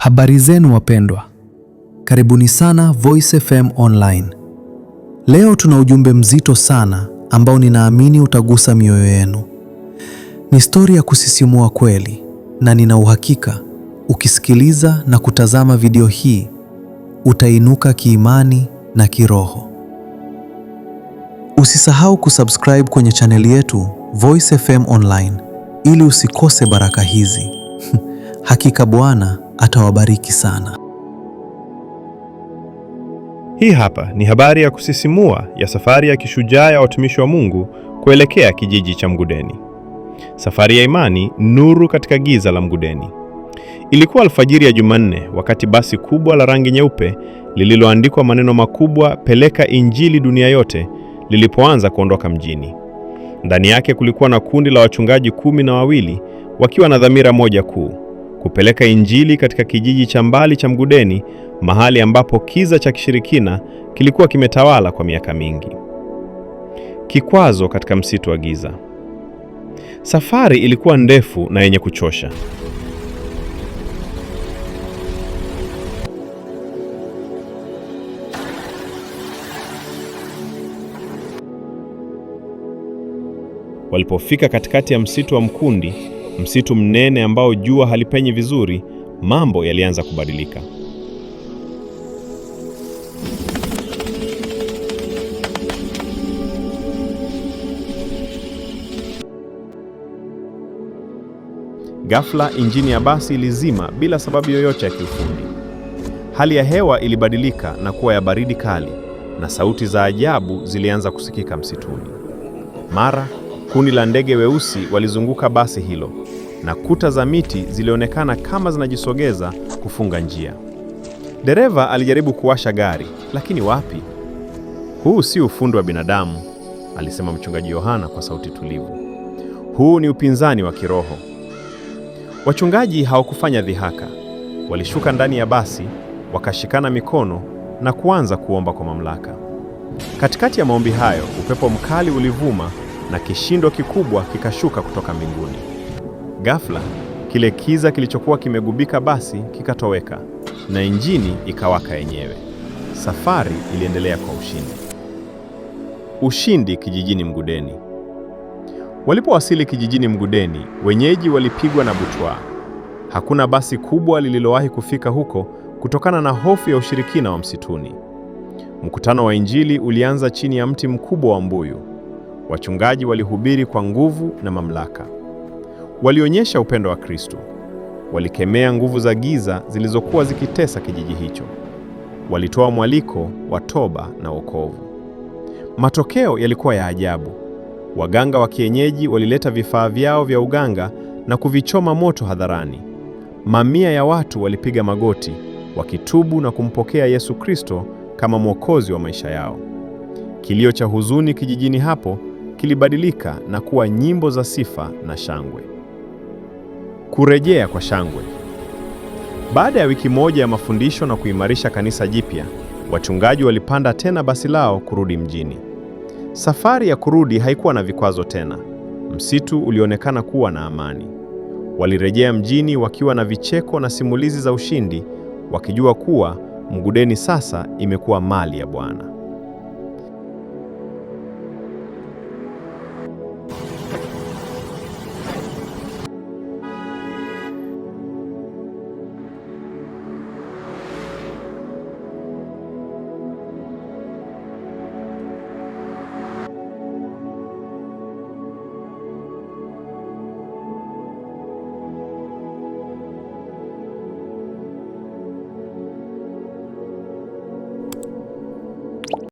Habari zenu wapendwa, karibuni sana Voice FM Online. Leo tuna ujumbe mzito sana ambao ninaamini utagusa mioyo yenu. Ni stori ya kusisimua kweli, na nina uhakika ukisikiliza na kutazama video hii utainuka kiimani na kiroho. Usisahau kusubscribe kwenye chaneli yetu Voice FM Online ili usikose baraka hizi. Hakika Bwana atawabariki sana. Hii hapa ni habari ya kusisimua ya safari ya kishujaa ya watumishi wa Mungu kuelekea kijiji cha Mgudeni. Safari ya imani, nuru katika giza la Mgudeni. Ilikuwa alfajiri ya Jumanne, wakati basi kubwa la rangi nyeupe lililoandikwa maneno makubwa, peleka injili dunia yote, lilipoanza kuondoka mjini. Ndani yake kulikuwa na kundi la wachungaji 12 wakiwa na dhamira moja kuu: kupeleka injili katika kijiji cha mbali cha Mgudeni, mahali ambapo kiza cha kishirikina kilikuwa kimetawala kwa miaka mingi. Kikwazo katika msitu wa giza. Safari ilikuwa ndefu na yenye kuchosha. Walipofika katikati ya msitu wa mkundi, msitu mnene ambao jua halipenyi vizuri, mambo yalianza kubadilika. Ghafla injini ya basi ilizima bila sababu yoyote ya kiufundi. Hali ya hewa ilibadilika na kuwa ya baridi kali, na sauti za ajabu zilianza kusikika msituni. Mara kundi la ndege weusi walizunguka basi hilo, na kuta za miti zilionekana kama zinajisogeza kufunga njia. Dereva alijaribu kuwasha gari, lakini wapi? Huu si ufundi wa binadamu, alisema mchungaji Yohana kwa sauti tulivu. Huu ni upinzani wa kiroho. Wachungaji hawakufanya dhihaka. Walishuka ndani ya basi, wakashikana mikono na kuanza kuomba kwa mamlaka. Katikati ya maombi hayo, upepo mkali ulivuma na kishindo kikubwa kikashuka kutoka mbinguni. Ghafla, kile kiza kilichokuwa kimegubika basi kikatoweka na injini ikawaka yenyewe. Safari iliendelea kwa ushindi. Ushindi kijijini Mgudeni. Walipowasili kijijini Mgudeni, wenyeji walipigwa na butwaa. Hakuna basi kubwa lililowahi kufika huko kutokana na hofu ya ushirikina wa msituni. Mkutano wa injili ulianza chini ya mti mkubwa wa mbuyu. Wachungaji walihubiri kwa nguvu na mamlaka. Walionyesha upendo wa Kristo. Walikemea nguvu za giza zilizokuwa zikitesa kijiji hicho. Walitoa mwaliko wa toba na wokovu. Matokeo yalikuwa ya ajabu. Waganga wa kienyeji walileta vifaa vyao vya uganga na kuvichoma moto hadharani. Mamia ya watu walipiga magoti, wakitubu na kumpokea Yesu Kristo kama Mwokozi wa maisha yao. Kilio cha huzuni kijijini hapo kilibadilika na kuwa nyimbo za sifa na shangwe. Kurejea kwa shangwe. Baada ya wiki moja ya mafundisho na kuimarisha kanisa jipya, wachungaji walipanda tena basi lao kurudi mjini. Safari ya kurudi haikuwa na vikwazo tena. Msitu ulionekana kuwa na amani. Walirejea mjini wakiwa na vicheko na simulizi za ushindi, wakijua kuwa Mgudeni sasa imekuwa mali ya Bwana.